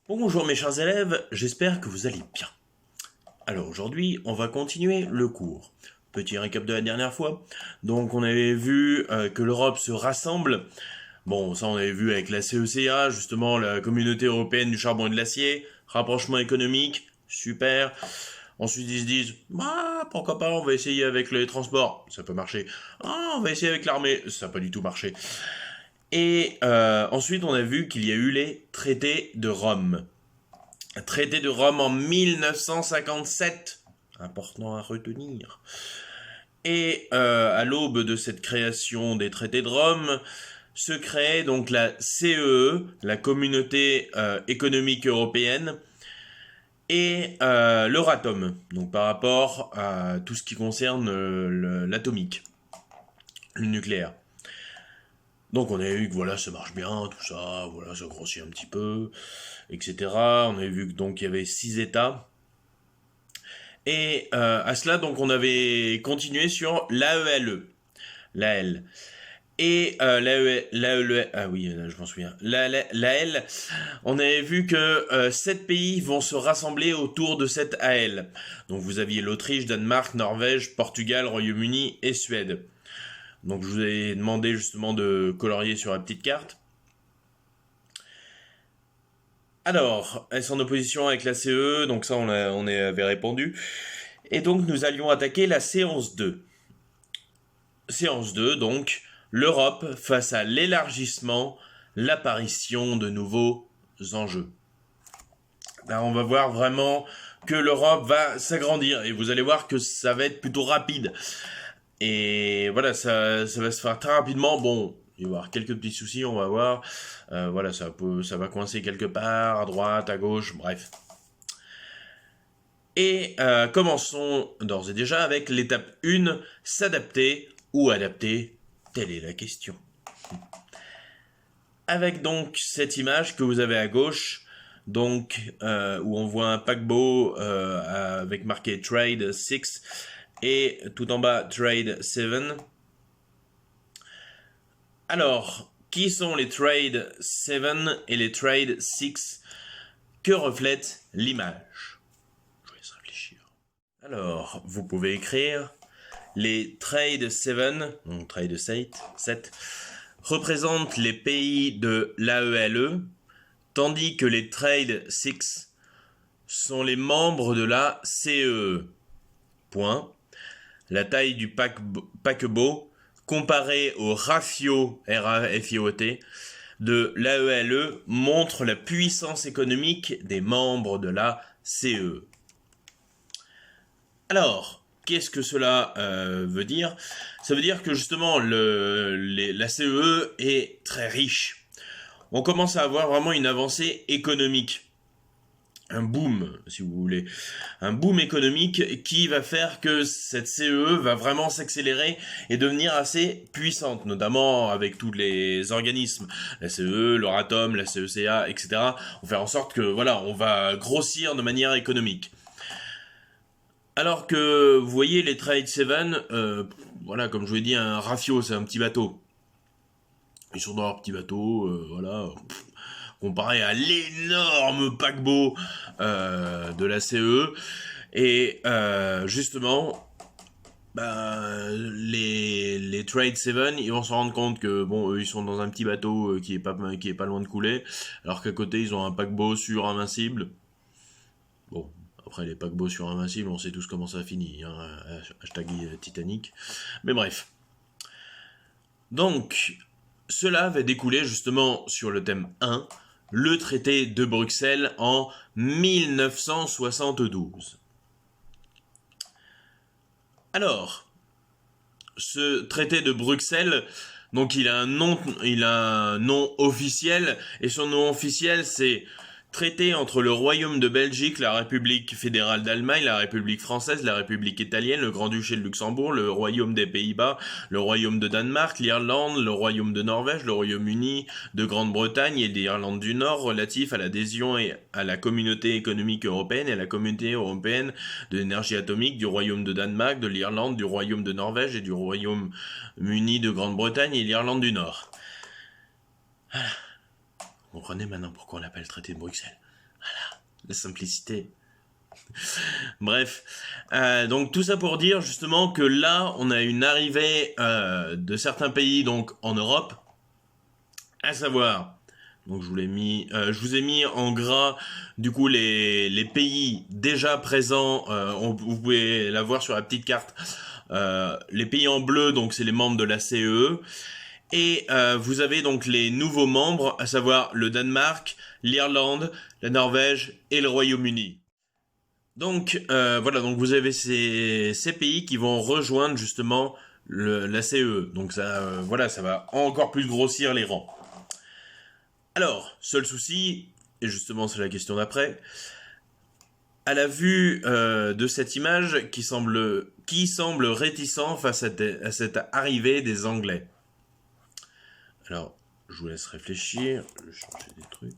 Bonjour mes chers élèves, j'espère que vous allez bien. Alors aujourd'hui, on va continuer le cours. Petit récap de la dernière fois. Donc on avait vu que l'Europe se rassemble. Bon, ça on avait vu avec la CECA, justement la Communauté Européenne du Charbon et de l'Acier, rapprochement économique, super. Ensuite ils se disent, bah pourquoi pas, on va essayer avec les transports, ça peut marcher. Ah, on va essayer avec l'armée, ça n'a pas du tout marché. Et ensuite on a vu qu'il y a eu les traités de Rome. Traité de Rome en 1957, important à retenir. Et à l'aube de cette création des traités de Rome, se crée donc la CEE, la Communauté économique européenne, et l'Euratom, donc par rapport à tout ce qui concerne l'atomique, le nucléaire. Donc on avait vu que voilà, ça marche bien, tout ça, voilà, ça grossit un petit peu, etc. On avait vu que donc il y avait 6 États. Et à cela, donc, on avait continué sur l'AELE, l'AL. Et l'AEL, ah oui, je m'en souviens. L'AL, on avait vu que 7 pays vont se rassembler autour de cette AL. Donc vous aviez l'Autriche, Danemark, Norvège, Portugal, Royaume-Uni et Suède. Donc je vous ai demandé justement de colorier sur la petite carte. Alors, elles sont en opposition avec la CE, donc ça on avait répondu. Et donc nous allions attaquer la séance 2. Séance 2, donc, l'Europe face à l'élargissement, l'apparition de nouveaux enjeux. Là, on va voir vraiment que l'Europe va s'agrandir et vous allez voir que ça va être plutôt rapide. Et voilà, ça va se faire très rapidement. Bon, il va y avoir quelques petits soucis, on va voir. Voilà, ça va coincer quelque part, à droite, à gauche, bref. Et commençons d'ores et déjà avec l'étape 1, s'adapter ou adapter, telle est la question. Avec donc cette image que vous avez à gauche, donc où on voit un paquebot avec marqué Trade 6 et tout en bas Trade 7. Alors, qui sont les Trade 7 et les Trade 6? Que reflète l'image? Je vous laisse réfléchir. Alors, vous pouvez écrire les Trade 7, donc Trade 7 représentent les pays de l'AELE, tandis que les Trade 6 sont les membres de la CEE. Point. La taille du paquebot comparée au RAFIOT, R-A-F-I-O-T, de l'AELE montre la puissance économique des membres de la CEE. Alors, qu'est-ce que cela veut dire? Ça veut dire que justement la CEE est très riche. On commence à avoir vraiment une avancée économique. Un boom, si vous voulez. Un boom économique qui va faire que cette CEE va vraiment s'accélérer et devenir assez puissante, notamment avec tous les organismes, la CEE, l'Euratom, la CECA, etc. On va faire en sorte que, voilà, on va grossir de manière économique. Alors que, vous voyez, les Trade 7, voilà, comme je vous l'ai dit, un rafio, c'est un petit bateau. Ils sont dans leur petit bateau, voilà, comparé à l'énorme paquebot de la CE. Et justement, les Trade 7, ils vont se rendre compte que, bon, eux, ils sont dans un petit bateau qui est pas loin de couler, alors qu'à côté, ils ont un paquebot surinvincible. Bon, après, les paquebots surinvincibles, on sait tous comment ça finit, hein, hashtag Titanic. Mais bref. Donc, cela va découler justement sur le thème 1, le traité de Bruxelles en 1972. Alors, ce traité de Bruxelles, donc il a un nom officiel, et son nom officiel c'est Traité entre le Royaume de Belgique, la République fédérale d'Allemagne, la République française, la République italienne, le Grand-Duché de Luxembourg, le Royaume des Pays-Bas, le Royaume de Danemark, l'Irlande, le Royaume de Norvège, le Royaume-Uni de Grande-Bretagne et l'Irlande du Nord relatif à l'adhésion à la Communauté économique européenne et à la Communauté européenne de l'énergie atomique du Royaume de Danemark, de l'Irlande, du Royaume de Norvège et du Royaume-Uni de Grande-Bretagne et l'Irlande du Nord. Voilà. Vous comprenez maintenant pourquoi on l'appelle traité de Bruxelles. La simplicité. Bref, donc tout ça pour dire justement que là, on a une arrivée de certains pays donc en Europe, à savoir, donc je vous ai mis en gras du coup les pays déjà présents, vous pouvez la voir sur la petite carte. Les pays en bleu, donc c'est les membres de la CEE. Et vous avez donc les nouveaux membres, à savoir le Danemark, l'Irlande, la Norvège et le Royaume-Uni. Donc voilà, donc vous avez ces pays qui vont rejoindre justement la CE. Donc ça, voilà, ça va encore plus grossir les rangs. Alors, seul souci, et justement c'est la question d'après, à la vue de cette image qui semble réticent face à cette arrivée des Anglais. Alors, je vous laisse réfléchir, je vais changer des trucs.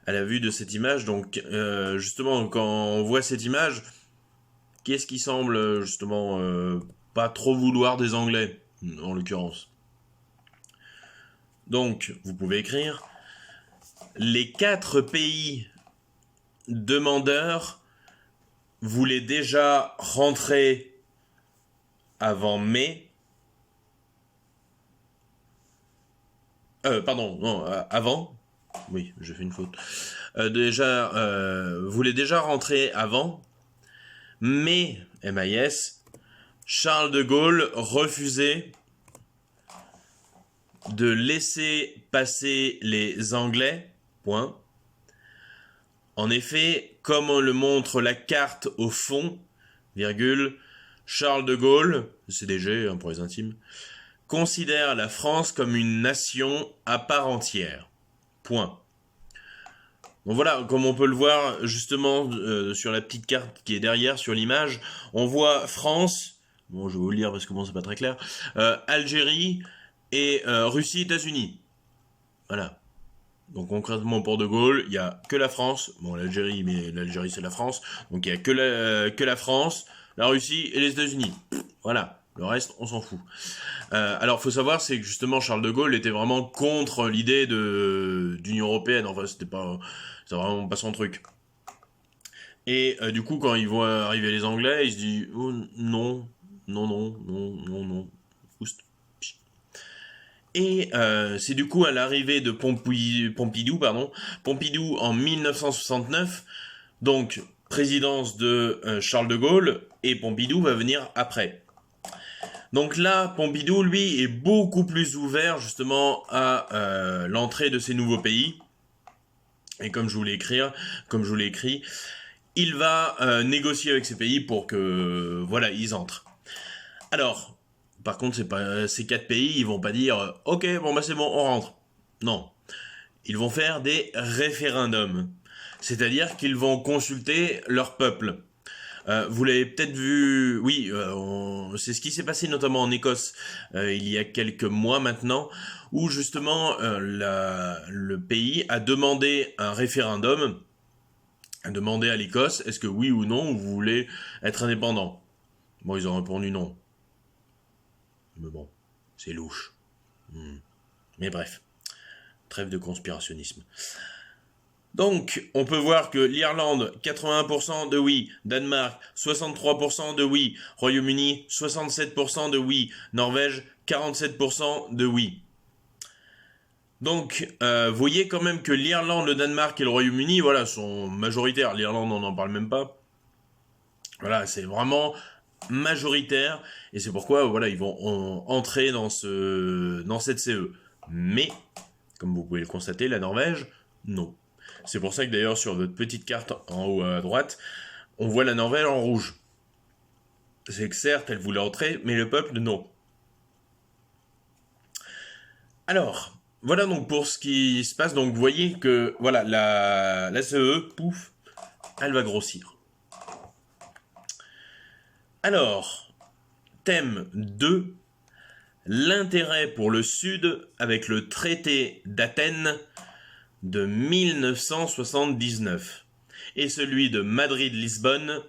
À la vue de cette image, donc justement, quand on voit cette image, qu'est-ce qui semble justement pas trop vouloir des Anglais, en l'occurrence? Donc, vous pouvez écrire les 4 pays demandeurs voulaient déjà rentrer avant mai. Pardon, non, avant. Oui, j'ai fait une faute. Voulaient déjà rentrer avant, mais MIS, Charles de Gaulle refusait de laisser passer les Anglais. Point. En effet, comme on le montre la carte au fond, virgule, Charles de Gaulle, CDG pour les intimes, considère la France comme une nation à part entière. Point. Donc voilà, comme on peut le voir justement sur la petite carte qui est derrière sur l'image, on voit France, bon je vais vous le lire parce que bon c'est pas très clair, Algérie et Russie, États-Unis. Voilà. Donc concrètement pour De Gaulle, il n'y a que la France, bon l'Algérie, mais l'Algérie c'est la France, donc il n'y a que la France, la Russie et les États-Unis. Voilà, le reste on s'en fout. Alors faut savoir c'est que justement Charles de Gaulle était vraiment contre l'idée d'Union Européenne, enfin c'était vraiment pas son truc. Et du coup quand ils voient arriver les Anglais, ils se disent oh, non, non, non, non, non, non, oust. Et c'est du coup à l'arrivée de Pompidou en 1969, donc présidence de Charles de Gaulle, et Pompidou va venir après. Donc là, Pompidou, lui, est beaucoup plus ouvert justement à l'entrée de ces nouveaux pays. Et comme je vous l'ai écrit, il va négocier avec ces pays pour que, voilà, ils entrent. Alors, par contre, ces 4 pays, ils vont pas dire « Ok, bon bah c'est bon, on rentre ». Non. Ils vont faire des référendums. C'est-à-dire qu'ils vont consulter leur peuple. Vous l'avez peut-être vu, oui, c'est ce qui s'est passé notamment en Écosse il y a quelques mois maintenant, où justement le pays a demandé un référendum, a demandé à l'Écosse, est-ce que oui ou non vous voulez être indépendant? Bon, ils ont répondu non. Mais bon, c'est louche. Mais bref, trêve de conspirationnisme. Donc, on peut voir que l'Irlande, 81% de oui, Danemark, 63% de oui, Royaume-Uni, 67% de oui, Norvège, 47% de oui. Donc, vous voyez quand même que l'Irlande, le Danemark et le Royaume-Uni, voilà, sont majoritaires. L'Irlande, on n'en parle même pas. Voilà, c'est vraiment majoritaire, et c'est pourquoi, voilà, ils vont entrer dans cette CE. Mais, comme vous pouvez le constater, la Norvège, non. C'est pour ça que d'ailleurs sur votre petite carte en haut à droite, on voit la Norvège en rouge. C'est que certes, elle voulait entrer, mais le peuple, non. Alors, voilà donc pour ce qui se passe. Donc vous voyez que voilà, la CE, pouf, elle va grossir. Alors, thème 2, l'intérêt pour le Sud avec le traité d'Athènes de 1979 et celui de Madrid-Lisbonne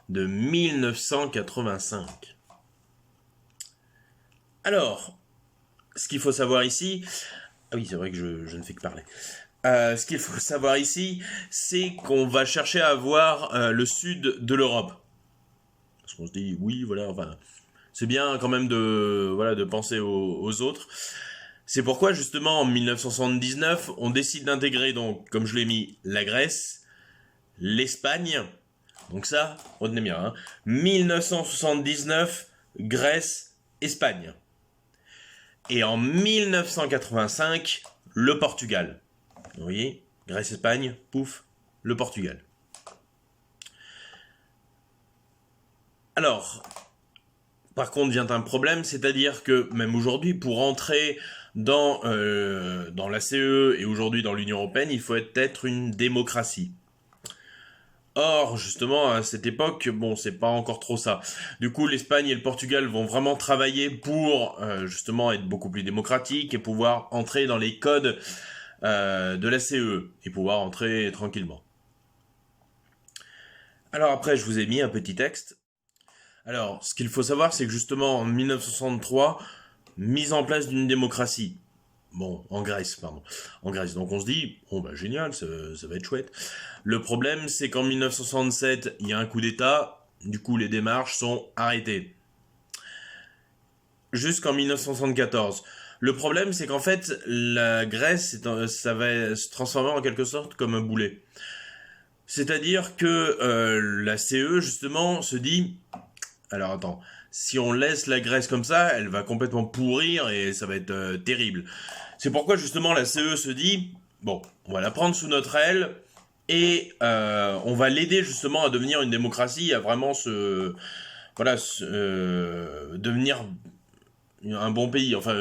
de 1985. Alors, ce qu'il faut savoir ici, ah oui c'est vrai que je ne fais que parler, Ce qu'il faut savoir ici, c'est qu'on va chercher à avoir le sud de l'Europe. Parce qu'on se dit, oui, voilà, enfin, c'est bien quand même de, voilà, de penser aux autres. C'est pourquoi, justement, en 1979, on décide d'intégrer, donc, comme je l'ai mis, la Grèce, l'Espagne. Donc ça, retenez bien, hein. 1979, Grèce, Espagne. Et en 1985, le Portugal. Vous voyez, Grèce, Espagne, pouf, le Portugal. Alors, par contre, vient un problème, c'est-à-dire que même aujourd'hui, pour entrer dans la CE et aujourd'hui dans l'Union Européenne, il faut être une démocratie. Or, justement, à cette époque, bon, c'est pas encore trop ça. Du coup, l'Espagne et le Portugal vont vraiment travailler pour, justement, être beaucoup plus démocratiques et pouvoir entrer dans les codes de la CE et pouvoir entrer tranquillement. Alors après, je vous ai mis un petit texte. Alors, ce qu'il faut savoir, c'est que justement, en 1963, mise en place d'une démocratie. Bon, en Grèce, pardon. En Grèce. Donc on se dit, bon bah génial, ça va être chouette. Le problème, c'est qu'en 1967, il y a un coup d'État. Du coup, les démarches sont arrêtées. Jusqu'en 1974. Le problème, c'est qu'en fait, la Grèce, ça va se transformer en quelque sorte comme un boulet. C'est-à-dire que la CE, justement, se dit, alors attends, si on laisse la Grèce comme ça, elle va complètement pourrir et ça va être terrible. C'est pourquoi justement la CE se dit, bon, on va la prendre sous notre aile et on va l'aider justement à devenir une démocratie, à vraiment devenir un bon pays, enfin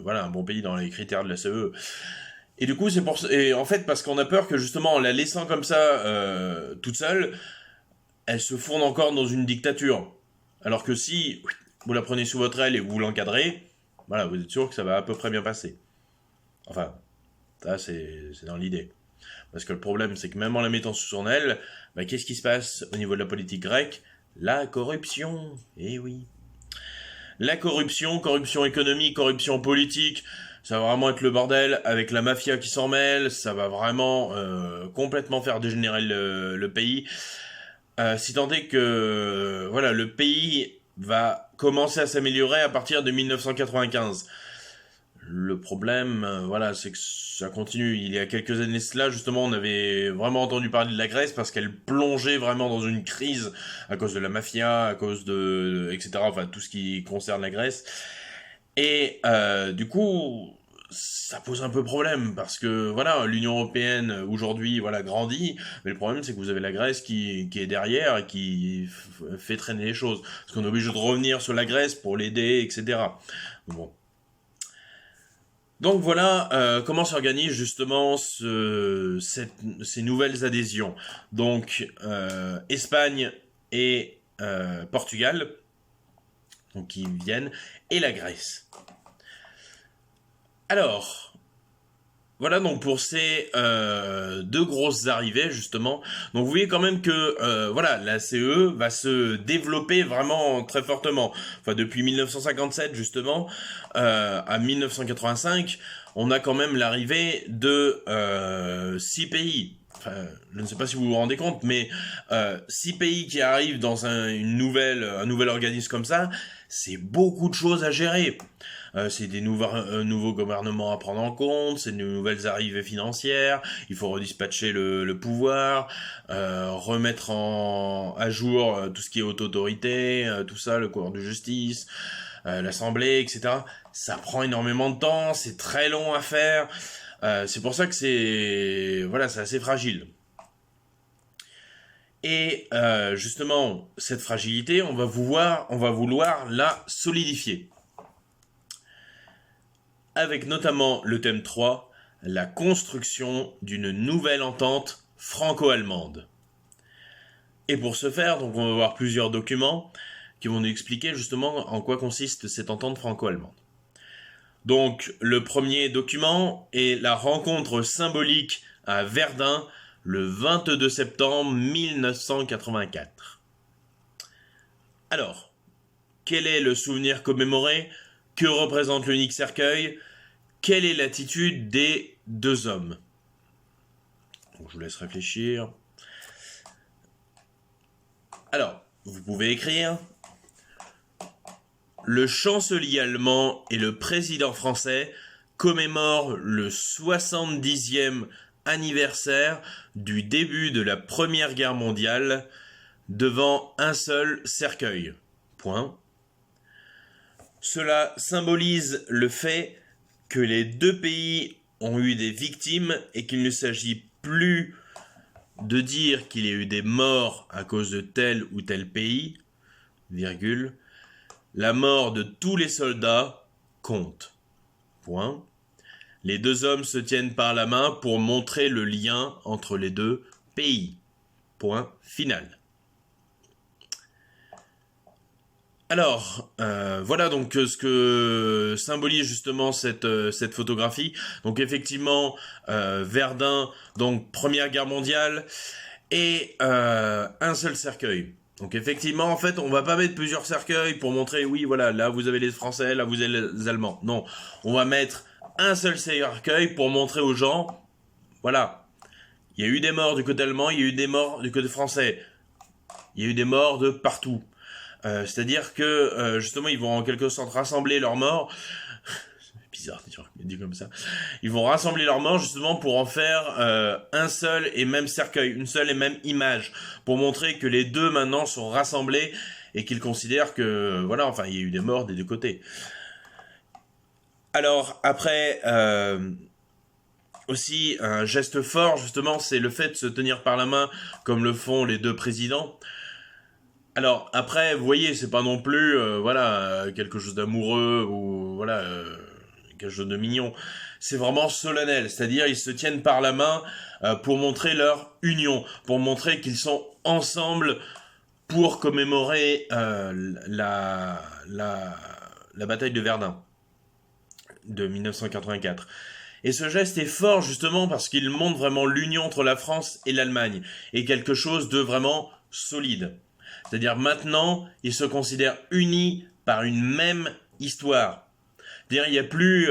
voilà, un bon pays dans les critères de la CE. Et du coup, et en fait, parce qu'on a peur que justement en la laissant comme ça toute seule, elle se fourne encore dans une dictature. Alors que si vous la prenez sous votre aile et vous l'encadrez, voilà, vous êtes sûr que ça va à peu près bien passer. Enfin, ça c'est dans l'idée. Parce que le problème, c'est que même en la mettant sous son aile, bah, qu'est-ce qui se passe au niveau de la politique grecque? La corruption. Eh oui. La corruption, corruption économique, corruption politique, ça va vraiment être le bordel avec la mafia qui s'en mêle, ça va vraiment complètement faire dégénérer le pays. Si tant est que voilà, le pays va commencer à s'améliorer à partir de 1995. Le problème, voilà, c'est que ça continue. Il y a quelques années cela, justement, on avait vraiment entendu parler de la Grèce parce qu'elle plongeait vraiment dans une crise à cause de la mafia, à cause etc. Enfin, tout ce qui concerne la Grèce. Et du coup, ça pose un peu problème parce que voilà, l'Union européenne aujourd'hui voilà grandit, mais le problème c'est que vous avez la Grèce qui est derrière et qui fait traîner les choses. Parce qu'on est obligé de revenir sur la Grèce pour l'aider, etc. Bon. Donc voilà comment s'organise justement ces nouvelles adhésions. Donc Espagne et Portugal, donc qui viennent, et la Grèce. Alors, voilà donc pour ces deux grosses arrivées justement. Donc vous voyez quand même que voilà, la CE va se développer vraiment très fortement. Enfin depuis 1957 justement à 1985, on a quand même l'arrivée de 6 pays. Enfin, je ne sais pas si vous vous rendez compte, mais 6 pays qui arrivent dans un nouvel organisme comme ça, c'est beaucoup de choses à gérer. C'est des nouveaux gouvernements à prendre en compte, c'est de nouvelles arrivées financières, il faut redispatcher le pouvoir, remettre à jour tout ce qui est haute autorité, tout ça, le cours de justice, l'Assemblée, etc. Ça prend énormément de temps, c'est très long à faire, c'est pour ça que c'est assez fragile. Et justement, cette fragilité, on va vouloir la solidifier. Avec notamment le thème 3, la construction d'une nouvelle entente franco-allemande. Et pour ce faire, donc on va voir plusieurs documents qui vont nous expliquer justement en quoi consiste cette entente franco-allemande. Donc le premier document est la rencontre symbolique à Verdun le 22 septembre 1984. Alors, quel est le souvenir commémoré? Que représente l'unique cercueil? Quelle est l'attitude des deux hommes? Donc, je vous laisse réfléchir. Alors, vous pouvez écrire: le chancelier allemand et le président français commémorent le 70e anniversaire du début de la Première Guerre mondiale devant un seul cercueil. Point. Cela symbolise le fait que les deux pays ont eu des victimes et qu'il ne s'agit plus de dire qu'il y a eu des morts à cause de tel ou tel pays, virgule, la mort de tous les soldats compte. Point. Les deux hommes se tiennent par la main pour montrer le lien entre les deux pays. Point final. Alors, voilà donc ce que symbolise justement cette photographie. Donc effectivement, Verdun, donc Première Guerre mondiale, et un seul cercueil. Donc effectivement, en fait, on va pas mettre plusieurs cercueils pour montrer, oui, voilà, là vous avez les Français, là vous avez les Allemands. Non, on va mettre un seul cercueil pour montrer aux gens, voilà, il y a eu des morts du côté allemand, il y a eu des morts du côté français, il y a eu des morts de partout. C'est-à-dire que justement ils vont en quelque sorte rassembler leurs morts. C'est bizarre dit comme ça. Ils vont rassembler leurs morts justement pour en faire un seul et même cercueil, une seule et même image, pour montrer que les deux maintenant sont rassemblés et qu'ils considèrent que voilà, enfin il y a eu des morts des deux côtés. Alors après aussi un geste fort justement, c'est le fait de se tenir par la main comme le font les deux présidents. Alors après, vous voyez, c'est pas non plus quelque chose d'amoureux ou voilà quelque chose de mignon. C'est vraiment solennel, c'est-à-dire ils se tiennent par la main pour montrer leur union, pour montrer qu'ils sont ensemble pour commémorer la bataille de Verdun de 1984. Et ce geste est fort justement parce qu'il montre vraiment l'union entre la France et l'Allemagne et quelque chose de vraiment solide. C'est-à-dire maintenant, ils se considèrent unis par une même histoire. C'est-à-dire il n'y a plus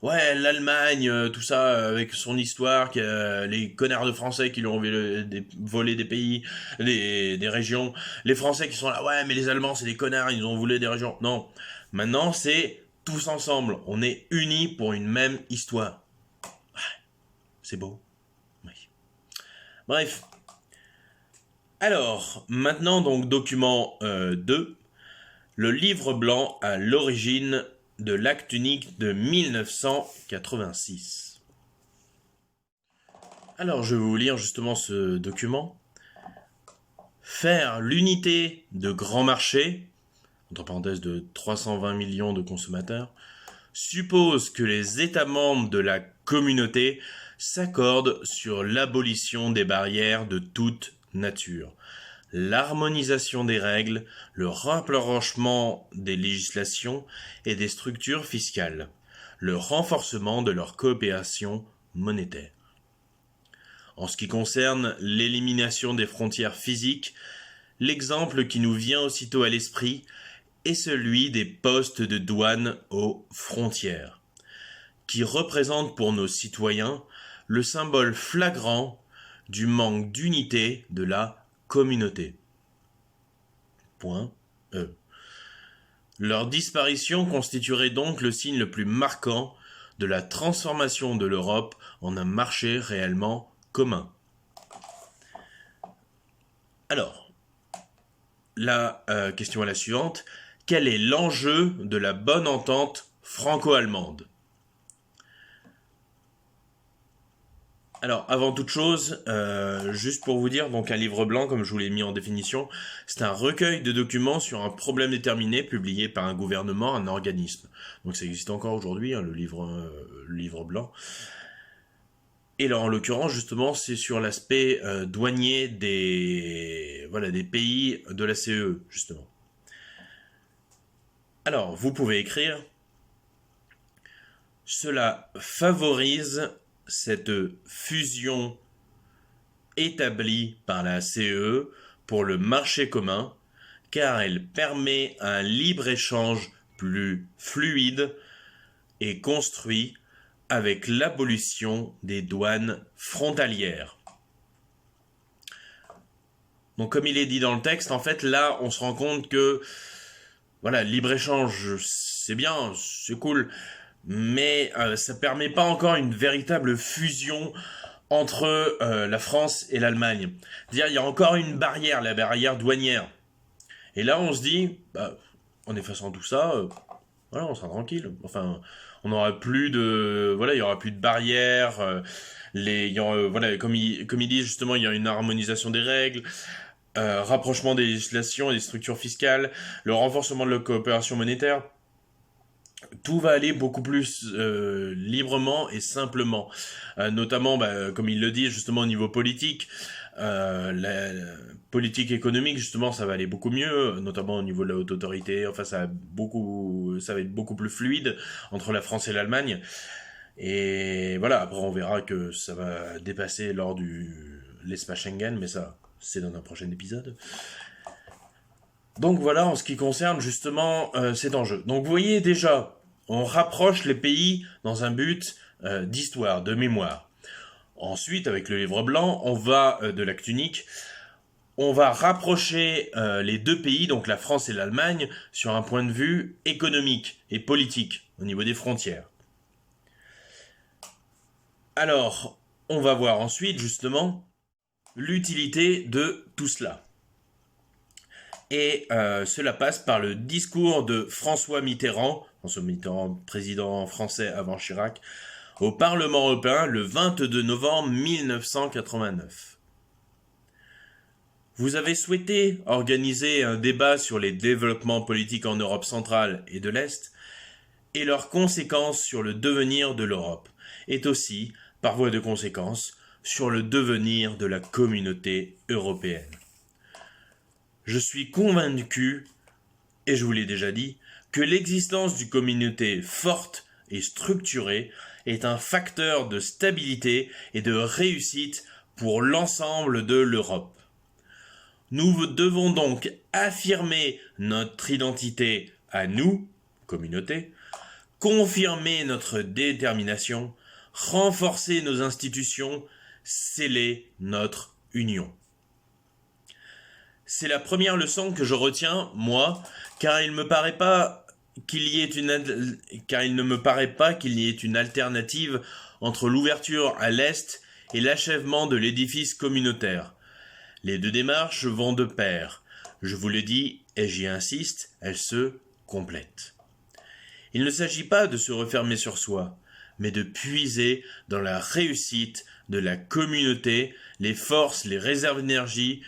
l'Allemagne, tout ça, avec son histoire, les connards de Français qui lui ont volé des pays, des régions. Les Français qui sont là, ouais, mais les Allemands, c'est des connards, ils ont volé des régions. Non, maintenant, c'est tous ensemble. On est unis pour une même histoire. Ouais, c'est beau. Oui. Bref. Alors, maintenant donc document 2, le livre blanc à l'origine de l'acte unique de 1986. Alors, je vais vous lire justement ce document. Faire l'unité de grand marché, entre parenthèses de 320 millions de consommateurs, suppose que les États membres de la communauté s'accordent sur l'abolition des barrières de toute nature, l'harmonisation des règles, le rapprochement des législations et des structures fiscales, le renforcement de leur coopération monétaire. En ce qui concerne l'élimination des frontières physiques, l'exemple qui nous vient aussitôt à l'esprit est celui des postes de douane aux frontières, qui représentent pour nos citoyens le symbole flagrant du manque d'unité de la communauté. Point E. Leur disparition constituerait donc le signe le plus marquant de la transformation de l'Europe en un marché réellement commun. Alors, la question est la suivante. Quel est l'enjeu de la bonne entente franco-allemande ? Alors, avant toute chose, juste pour vous dire, donc un livre blanc, comme je vous l'ai mis en définition, c'est un recueil de documents sur un problème déterminé publié par un gouvernement, un organisme. Donc ça existe encore aujourd'hui, hein, le livre blanc. Et là, en l'occurrence, justement, c'est sur l'aspect douanier des pays de la CE, justement. Alors, vous pouvez écrire « Cela favorise cette fusion établie par la CE pour le marché commun, car elle permet un libre-échange plus fluide et construit avec l'abolition des douanes frontalières. » Donc comme il est dit dans le texte, en fait là on se rend compte que voilà, libre-échange c'est bien, c'est cool, mais ça permet pas encore une véritable fusion entre la France et l'Allemagne. C'est-à-dire il y a encore une barrière, la barrière douanière. Et là on se dit, bah, en effaçant tout ça, voilà, on sera tranquille. Enfin, on n'aura plus de, voilà, il y aura plus de barrières. Voilà, comme il dit justement, il y a une harmonisation des règles, rapprochement des législations et des structures fiscales, le renforcement de la coopération monétaire. Tout va aller beaucoup plus librement et simplement. Notamment, bah, comme il le dit, justement au niveau politique, la politique économique, justement, ça va aller beaucoup mieux, notamment au niveau de la haute autorité. Enfin, ça va être beaucoup plus fluide entre la France et l'Allemagne. Et voilà, après on verra que ça va dépasser lors du l'espace Schengen, mais ça, c'est dans un prochain épisode. Donc voilà, en ce qui concerne justement cet enjeu. Donc vous voyez déjà, on rapproche les pays dans un but d'histoire, de mémoire. Ensuite, avec le livre blanc, on va de l'acte unique, on va rapprocher les deux pays, donc la France et l'Allemagne, sur un point de vue économique et politique, au niveau des frontières. Alors, on va voir ensuite justement l'utilité de tout cela. Et cela passe par le discours de François Mitterrand, président français avant Chirac, au Parlement européen le 22 novembre 1989. Vous avez souhaité organiser un débat sur les développements politiques en Europe centrale et de l'Est et leurs conséquences sur le devenir de l'Europe, et aussi, par voie de conséquence, sur le devenir de la communauté européenne. Je suis convaincu, et je vous l'ai déjà dit, que l'existence d'une communauté forte et structurée est un facteur de stabilité et de réussite pour l'ensemble de l'Europe. Nous devons donc affirmer notre identité à nous, communauté, confirmer notre détermination, renforcer nos institutions, sceller notre union. C'est la première leçon que je retiens, moi, car il ne me paraît pas qu'il y ait une alternative entre l'ouverture à l'Est et l'achèvement de l'édifice communautaire. Les deux démarches vont de pair. Je vous le dis, et j'y insiste, elles se complètent. Il ne s'agit pas de se refermer sur soi, mais de puiser dans la réussite de la communauté les forces, les réserves d'énergie,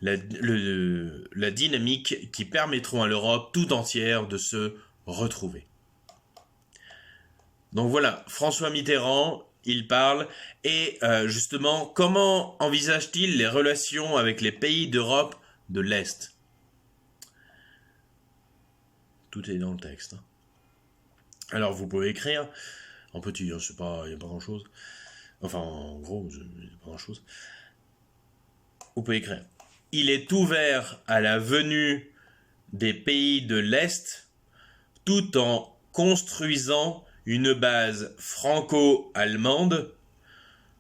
la dynamique qui permettront à l'Europe tout entière de se retrouver. Donc voilà, François Mitterrand, il parle, et justement, comment envisage-t-il les relations avec les pays d'Europe de l'Est? Tout est dans le texte. Alors vous pouvez écrire, en petit, il n'y a pas grand-chose. Enfin, en gros, il n'y a pas grand-chose. Vous pouvez écrire. Il est ouvert à la venue des pays de l'Est tout en construisant une base franco-allemande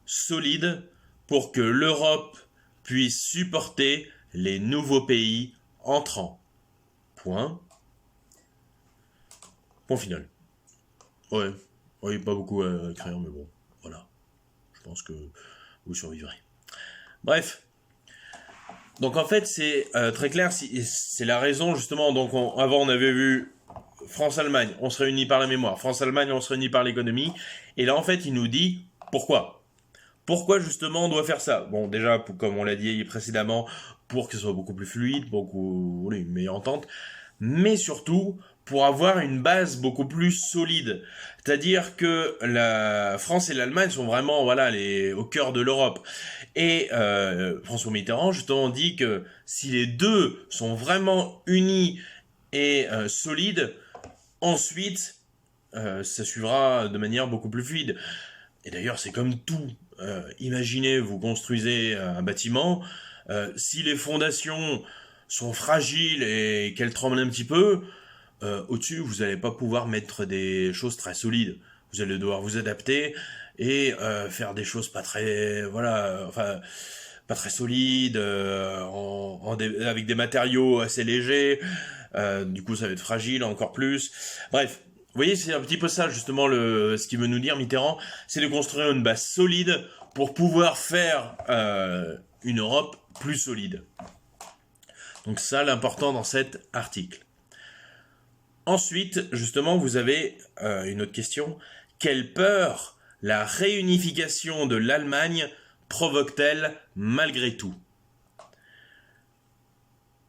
solide pour que l'Europe puisse supporter les nouveaux pays entrants. Point. Point final. Ouais, pas beaucoup à écrire, mais bon, voilà. Je pense que vous survivrez. Bref. Donc en fait, c'est très clair, c'est la raison justement. Donc avant, on avait vu France-Allemagne, on se réunit par la mémoire. France-Allemagne, on se réunit par l'économie. Et là, en fait, il nous dit pourquoi. Pourquoi justement on doit faire ça? Bon, déjà, comme on l'a dit précédemment, pour que ce soit beaucoup plus fluide, une meilleure entente, mais surtout pour avoir une base beaucoup plus solide. C'est-à-dire que la France et l'Allemagne sont vraiment au cœur de l'Europe. Et François Mitterrand justement dit que si les deux sont vraiment unis et solides, ensuite ça suivra de manière beaucoup plus fluide. Et d'ailleurs c'est comme tout. Imaginez, vous construisez un bâtiment, si les fondations sont fragiles et qu'elles tremblent un petit peu, au-dessus, vous n'allez pas pouvoir mettre des choses très solides. Vous allez devoir vous adapter et faire des choses pas très... pas très solide, avec des matériaux assez légers. Du coup, ça va être fragile encore plus. Bref, vous voyez, c'est un petit peu ça justement ce qu'il veut nous dire Mitterrand, c'est de construire une base solide pour pouvoir faire une Europe plus solide. Donc ça, l'important dans cet article. Ensuite, justement, vous avez une autre question. Quelle peur la réunification de l'Allemagne provoque-t-elle malgré tout?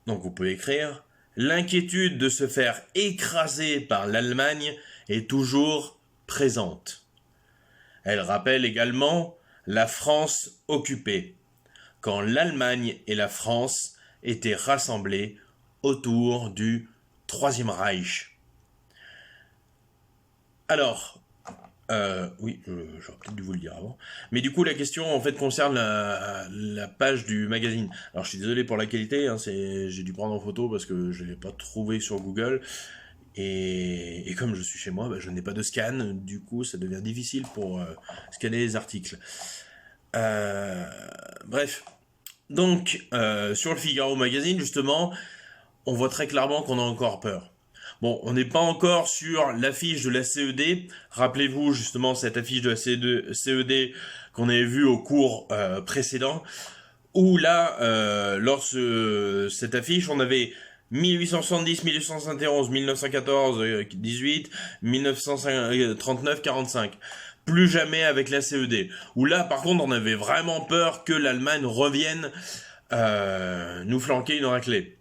Donc vous pouvez écrire « L'inquiétude de se faire écraser par l'Allemagne est toujours présente. » Elle rappelle également la France occupée, quand l'Allemagne et la France étaient rassemblées autour du Troisième Reich. Alors, oui, j'aurais peut-être dû vous le dire avant. Mais du coup, la question en fait concerne la page du magazine. Alors, je suis désolé pour la qualité, hein, j'ai dû prendre en photo parce que je ne l'ai pas trouvé sur Google. Et comme je suis chez moi, je n'ai pas de scan. Du coup, ça devient difficile pour scanner les articles. Bref. Donc, sur le Figaro Magazine, justement, on voit très clairement qu'on a encore peur. Bon, on n'est pas encore sur l'affiche de la CED. Rappelez-vous justement cette affiche de la CED qu'on avait vue au cours précédent, où là, lors de cette affiche, on avait 1870, 1871, 1914, 18, 1939, 45. Plus jamais avec la CED. Où là, par contre, on avait vraiment peur que l'Allemagne revienne nous flanquer une raclée.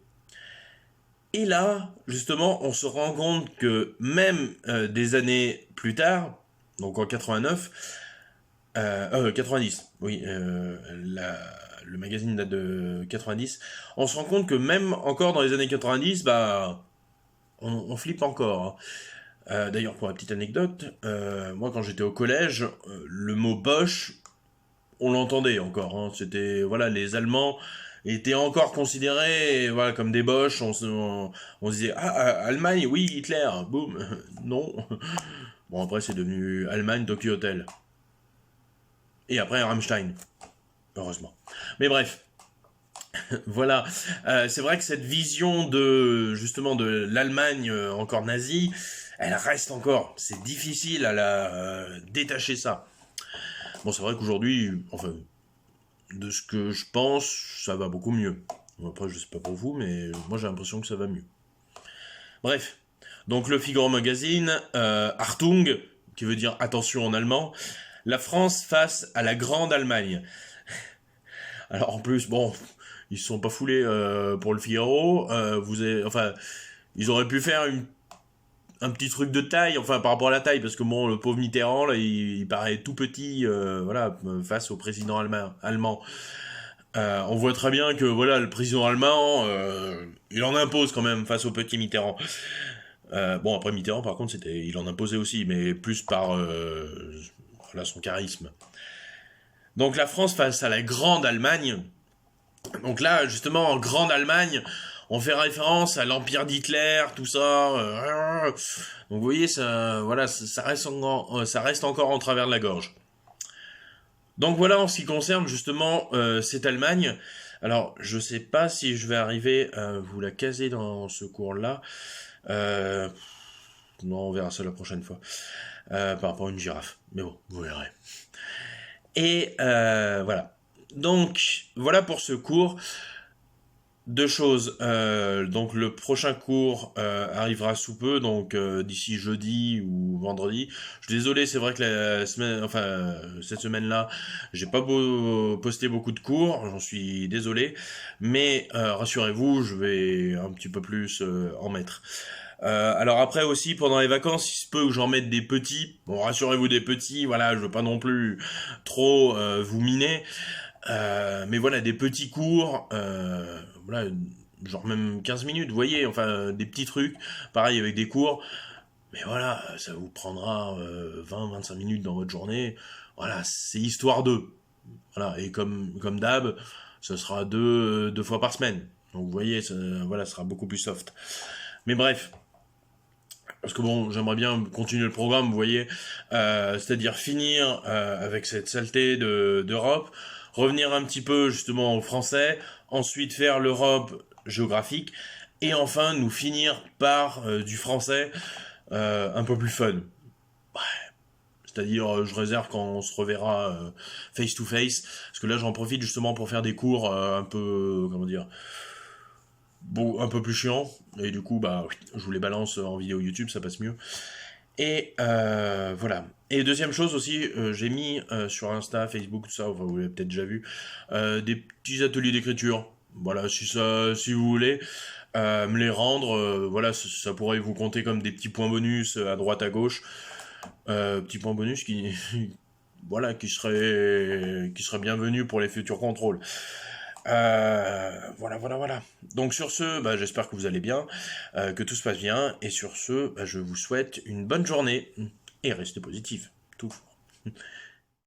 Et là, justement, on se rend compte que même des années plus tard, donc en 89, 90, oui, le magazine date de 90, on se rend compte que même encore dans les années 90, on flippe encore. Hein. D'ailleurs, pour la petite anecdote, moi quand j'étais au collège, le mot Bosch, on l'entendait encore. Hein. C'était, voilà, les Allemands étaient encore considérés, voilà, comme des Boches. On se disait, Allemagne, oui, Hitler, boum, non. Bon, après, c'est devenu Allemagne, Tokyo Hotel. Et après, Rammstein, heureusement. Mais bref, voilà. C'est vrai que cette vision justement, de l'Allemagne encore nazie, elle reste encore. C'est difficile à la détacher ça. Bon, c'est vrai qu'aujourd'hui, enfin, de ce que je pense, ça va beaucoup mieux. Après, je sais pas pour vous, mais moi j'ai l'impression que ça va mieux. Bref, donc le Figaro Magazine, Achtung, qui veut dire attention en allemand, la France face à la Grande Allemagne. Alors en plus, bon, ils se sont pas foulés pour le Figaro, ils auraient pu faire un petit truc de taille, enfin par rapport à la taille, parce que bon, le pauvre Mitterrand, là, il paraît tout petit, voilà, face au président allemand. On voit très bien que voilà, le président allemand, il en impose quand même face au petit Mitterrand. Bon, après Mitterrand, par contre, il en imposait aussi, mais plus par voilà, son charisme. Donc la France face à la Grande Allemagne. Donc là, justement, en Grande Allemagne, on fait référence à l'empire d'Hitler, tout ça. Donc vous voyez, voilà, ça reste encore en travers de la gorge. Donc voilà en ce qui concerne justement cette Allemagne. Alors je sais pas si je vais arriver à vous la caser dans ce cours-là. Non, on verra ça la prochaine fois. Par rapport à une girafe. Mais bon, vous verrez. Et voilà. Donc voilà pour ce cours. Deux choses. Donc le prochain cours arrivera sous peu, donc d'ici jeudi ou vendredi. Je suis désolé, c'est vrai que cette semaine-là, j'ai pas posté beaucoup de cours, j'en suis désolé, mais rassurez-vous, je vais un petit peu plus en mettre. Alors après aussi, pendant les vacances, il se peut que j'en mette des petits. Bon, rassurez-vous, des petits, voilà, je veux pas non plus trop vous miner. Mais voilà, des petits cours, voilà, genre même 15 minutes, vous voyez, enfin, des petits trucs, pareil avec des cours, mais voilà, ça vous prendra 20-25 minutes dans votre journée, voilà, c'est histoire d'eux, voilà, et comme d'hab, ce sera deux fois par semaine, donc vous voyez, voilà, ce sera beaucoup plus soft. Mais bref, parce que bon, j'aimerais bien continuer le programme, vous voyez, c'est-à-dire finir avec cette saleté d'Europe. revenir un petit peu justement au français, ensuite faire l'Europe géographique, et enfin nous finir par du français un peu plus fun. C'est-à-dire, je réserve quand on se reverra face to face, parce que là j'en profite justement pour faire des cours un peu, comment dire, bon, un peu plus chiants, et du coup, bah, oui, je vous les balance en vidéo YouTube, ça passe mieux. Et voilà. Et deuxième chose aussi, j'ai mis sur Insta, Facebook, tout ça, enfin, vous l'avez peut-être déjà vu, des petits ateliers d'écriture. Voilà, si vous voulez me les rendre, voilà, ça pourrait vous compter comme des petits points bonus à droite à gauche. Petits points bonus qui, voilà, qui seraient bienvenus pour les futurs contrôles. Voilà. Donc sur ce, bah, j'espère que vous allez bien, que tout se passe bien, et sur ce, bah, je vous souhaite une bonne journée, et restez positif, toujours.